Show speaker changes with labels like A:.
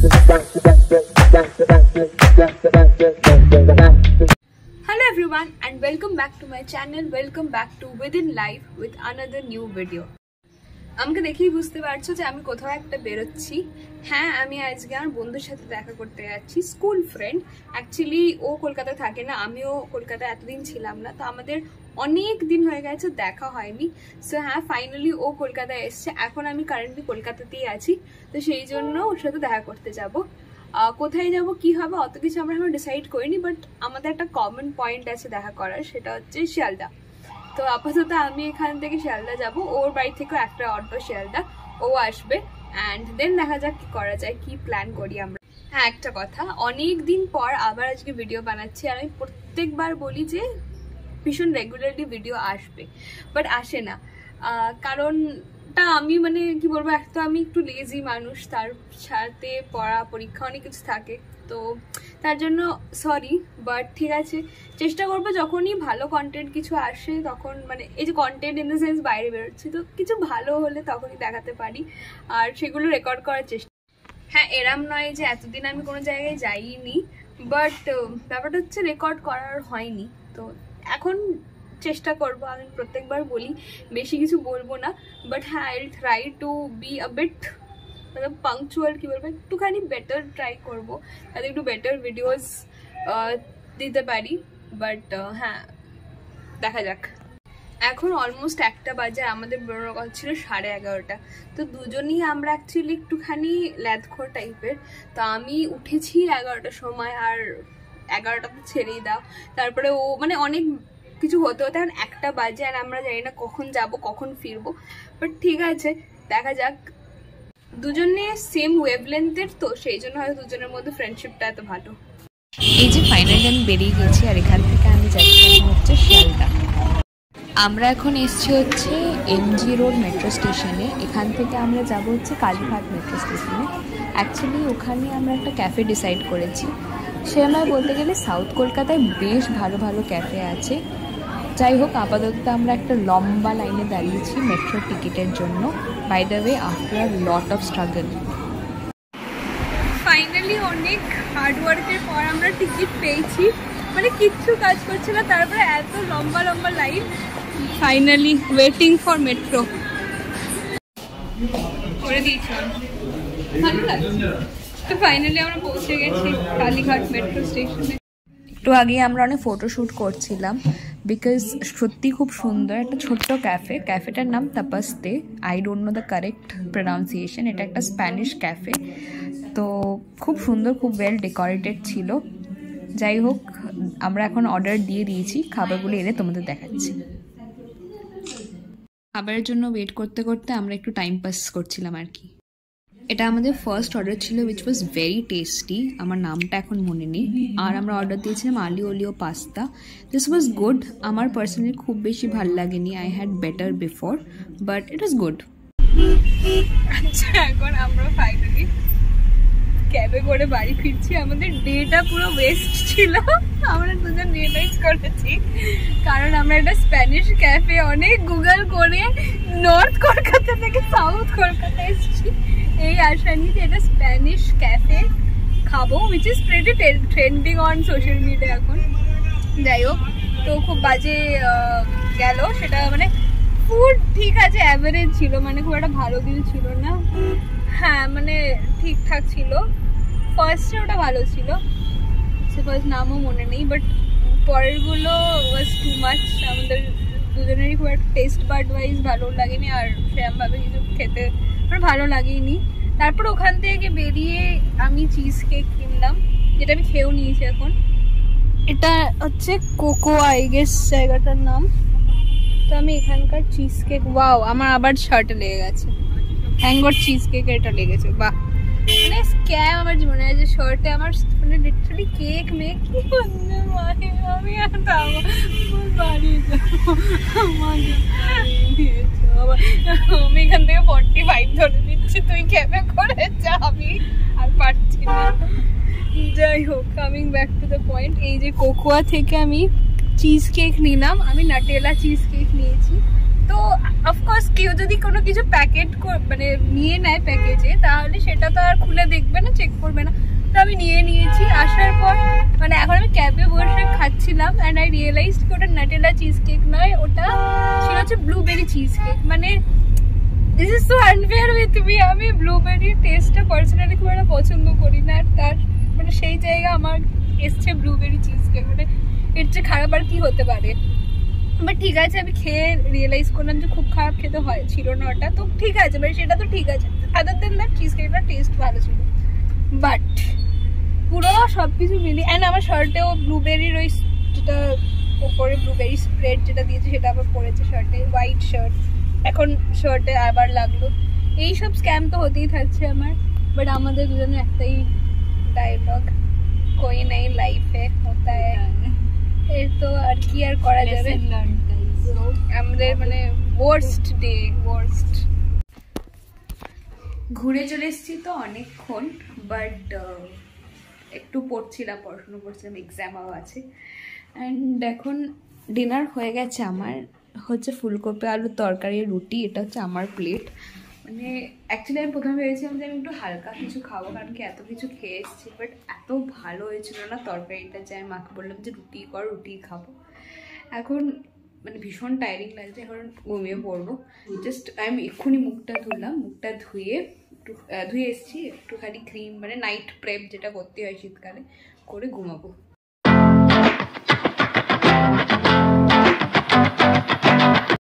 A: Hello everyone and welcome back to my channel. Welcome back to Within Life with another new video. আমাকে দেখেই বুঝতে পারছো যে আমি কোথাও একটা বেরোচ্ছি। হ্যাঁ, আমি আজকে আমার বন্ধুর সাথে দেখা করতে যাচ্ছি, স্কুল ফ্রেন্ড। অ্যাকচুয়ালি ও কলকাতা থাকে না, আমিও কলকাতায় এতদিন ছিলাম না, তো আমাদের অনেক দিন হয়ে গেছে দেখা হয়নি। সো হ্যাঁ, ফাইনালি ও কলকাতায় এসছে। এখন আমি কারেন্টলি কলকাতাতেই আছি, তো সেই জন্য ওর সাথে দেখা করতে যাব। কোথায় যাব, কি হবে, অত কিছু আমরা এখন ডিসাইড করিনি, বাট আমাদের একটা কমন পয়েন্ট আছে দেখা করার, সেটা হচ্ছে শিয়ালদা। তো আপাতত আমি এখান থেকে শিয়ালদা যাব, ওর বাড়ি থেকেও একটা অটো শিয়ালদা, ও আসবে, অ্যান্ড দেন দেখা যাক কি করা যায়, কি প্ল্যান করি আমরা। হ্যাঁ, একটা কথা, অনেক দিন পর আবার আজকে ভিডিও বানাচ্ছি, আর আমি প্রত্যেকবার বলি যে ভীষণ রেগুলারলি ভিডিও আসবে, বাট আসে না। কারণটা আমি মানে কি বলবো, একটা আমি একটু লেজি মানুষ, তার সাথে পড়া পরীক্ষা অনেক কিছু থাকে, তো তার জন্য সরি, বাট ঠিক আছে, চেষ্টা করবো যখনই ভালো কন্টেন্ট কিছু আসে তখন, মানে এই যে কন্টেন্ট ইন দ্য সেন্স বাইরে বেরোচ্ছি, তো কিছু ভালো হলে তখনই দেখাতে পারি আর সেগুলো রেকর্ড করার চেষ্টা। হ্যাঁ, এরম নয় যে এতদিন আমি কোনো জায়গায় যাইনি, বাট ব্যাপারটা হচ্ছে রেকর্ড করার হয়নি, তো এখন চেষ্টা করবো। আমি প্রত্যেকবার বলি বেশি কিছু বলবো না, বাট হ্যাঁ, I will try to be a bit मतलब পাংচুয়াল, কি বলবো, একটুখানি বেটার ট্রাই করবো, তাতে একটু বেটার ভিডিওস দিতে পারি। বাট হ্যাঁ, দেখা যাক। এখন অলমোস্ট 1টা বাজে, আমাদের বেরোনোর কথা ছিল 11:30। তো দুজনেই আমরা অ্যাকচুয়ালি একটুখানি ল্যাদখোর টাইপের, তো আমি উঠেছি 11টার সময়, আর 11টা তো ছেড়েই দাও। তারপরে ও মানে অনেক কিছু হতে হতে এখন 1টা বাজে, আর আমরা জানি না কখন যাব কখন ফিরবো, বাট ঠিক আছে, দেখা যাক। দুজনে সেম ওয়েভলেন্থের, তো সেই জন্য হয়তো দুজনের মধ্যে ফ্রেন্ডশিপটা এত ভালো। এই যে ফাইনালি আমি বেরিয়ে গেছি, আর এখান থেকে আমি যাচ্ছি হচ্ছে শিয়ালদা। আমরা এখন এসছি হচ্ছে এমজি রোড মেট্রো স্টেশনে। এখান থেকে আমরা যাব হচ্ছে কালীঘাট মেট্রো স্টেশনে। অ্যাকচুয়ালি ওখানে আমরা একটা ক্যাফে ডিসাইড করেছি। সেরকম বলতে গেলে সাউথ কলকাতায় বেশ ভালো ভালো ক্যাফে আছে। যাই হোক, আপাতত আমরা একটা লম্বা লাইনে দাঁড়িয়েছি মেট্রো টিকিটের জন্য। By the way, after lot of struggle finally অনেক হার্ডওয়ার্কের পর আমরা টিকিট পেয়েছি, মানে কিচ্ছু কাজ করছে না, তারপরে এত লম্বা লম্বা line. Finally waiting for metro করে দিয়েছিলাম, ভালো লাগছে। তো ফাইনালি আমরা পৌঁছে গেছি কালীঘাট মেট্রো স্টেশনে। একটু আগে আমরা অনেক ফটোশ্যুট করছিলাম, বিকজ সত্যি খুব সুন্দর একটা ছোট্ট ক্যাফে। ক্যাফেটার নাম Tapaste, I don't know the correct pronunciation. এটা একটা স্প্যানিশ ক্যাফে, তো খুব সুন্দর, খুব ওয়েল ডেকোরেটেড ছিল। যাই হোক, আমরা এখন অর্ডার দিয়ে দিয়েছি, খাবারগুলো এনে তোমাদের দেখাচ্ছি। খাবারের জন্য ওয়েট করতে করতে আমরা একটু টাইম পাস করছিলাম আর কি। এটা আমাদের ফার্স্ট অর্ডার ছিল, উইচ ওয়াজ ভেরি টেস্টি। আমার নামটা এখন মনে নেই। আর আমরা অর্ডার দিয়েছিলাম আলি ওলিও পাস্তা। This was good. আমার পার্সোনালি খুব বেশি ভাল লাগেনি, I had better before, but it was good. আচ্ছা, এখন আমরা ফাইনালি ক্যাবে করে বাড়ি ফিরছি। আমাদের ডেটা পুরো ওয়েস্ট ছিল, আমরা দুজন রিয়েলাইজ করেছি, কারণ আমরা একটা স্প্যানিশ ক্যাফে অনেক গুগল করে নর্থ কলকাতা থেকে সাউথ কলকাতা এসেছি এই আশা নিয়ে, এটা স্প্যানিশ ক্যাফে খাবো, which is pretty trending on social media এখন। যাই হোক, তো খুব বাজে গেল সেটা, মানে ফুড ঠিক আছে, অ্যাভারেজ ছিল, মানে খুব একটা ভালো কিছু ছিল না। হ্যাঁ, মানে ঠিকঠাক ছিল। ফার্স্টে ওটা ভালো ছিল, ফার্স্ট নামও মনে নেই, বাট পরেরগুলো ওয়াজ টু মাচ। আমাদের দুজনেরই খুব একটা টেস্ট বাড ওয়াইজ ভালো লাগেনি, আর সেরকমভাবে কিছু খেতে আমার ভালো লাগেনি। তারপর ওখান থেকে বেরিয়ে আমি চিজ কেক কিনলাম, যেটা আমি খেয়েও নিয়েছি এখন। এটা হচ্ছে কোকো, আই গেস জায়গাটার নাম। তো আমি এখানকার চিজ কেক, ওয়াও, আমার আবার শার্টে লেগে গেছে, হ্যাঙ্গর চিজ কেক এটা লেগেছে, বাহ, মানে স্ক্যাম আমার জীবনে আছে। শার্টে আমার মানে লিটারালি কেক মেক, আমি বাড়ি যাবো, আমি এখান থেকে 45 ধরে নিচ্ছি, তুই ক্যাবে করে যা, আমি আর পারছি না। যাই হোক, coming back to the point, এই যে কোকোয়া থেকে আমি চিজ কেক নিলাম, আমি নাটেলা চিজ কেক নিয়েছি, তো অফকোর্স কেউ যদি কোনো কিছু প্যাকেট মানে নিয়ে নেয় প্যাকেজে, তাহলে সেটা তো আর খুলে দেখবে না, চেক করবে না। তো আমি নিয়ে নিয়েছি। আসার পর মানে এখন আমি ক্যাবে বসে খাচ্ছিলাম অ্যান্ড আই রিয়েলাইজ কি ওটা নাটেলা চিজ কেক নয়, ওটা ছিল হচ্ছে ব্লুবেরি চিজ কেক। মানে this is so unfair with me. আমি ব্লুবেরির টেস্টটা পার্সোনালি খুব একটা পছন্দ করি না, আর তার মানে সেই জায়গায় আমার এসছে ব্লুবেরি চিজ কেক। মানে এর চেয়ে খারাপ আর কি হতে পারে। বাট ঠিক আছে, আমি খেয়ে রিয়েলাইজ করলাম যে খুব খারাপ খেতে হয় ছিল না ওটা, তো ঠিক আছে, মানে সেটা তো ঠিক আছে। আদার দেন দ্যাট চিজ কেকটার টেস্ট ভালো ছিল। বাট পুরো সব কিছু মিলিয়ে, অ্যান্ড আমার শার্টেও ব্লুবেরির ওই যেটা ওপরে ব্লুবেরি স্প্রেড যেটা দিয়েছে সেটা আবার পড়েছে শার্টে, হোয়াইট শার্ট। এখন শার্টে আবার লাগলো। এইসব স্ক্যাম তো হতেই থাকছে আমার। বাট আমাদের দুজনের একটাই ডায়লগ, কোই নেই লাইফে হতা হ্যায়। এর তো আর কি আর করা যাবে। আমাদের মানে ওয়ার্স্ট ডে, ওয়ার্স্ট। ঘুরে চলে এসেছি তো অনেকক্ষণ, বাট একটু পড়ছিলাম, পড়াশুনো করছিলাম, এক্সামও আছে। অ্যান্ড এখন ডিনার হয়ে গেছে আমার, হচ্ছে ফুলকপি আলুর তরকারি রুটি। এটা হচ্ছে আমার প্লেট। মানে অ্যাকচুয়ালি আমি প্রথমে ভেবেছিলাম যে আমি একটু হালকা কিছু খাবো, কারণ কি এত কিছু খেয়ে এসেছি। বাট এত ভালো হয়েছিল না তরকারিটা যে আমি মাকে বললাম যে রুটি কর, রুটি খাবো। এখন মানে ভীষণ টায়ারিং লাগছে, এখন ঘুমিয়ে পড়বো। জাস্ট আমি এক্ষুনি মুখটা ধুলাম, মুখটা ধুয়ে ধুয়ে এসেছি, একটুখানি ক্রিম মানে নাইট প্রেপ যেটা করতে হয় শীতকালে করে ঘুমাবো।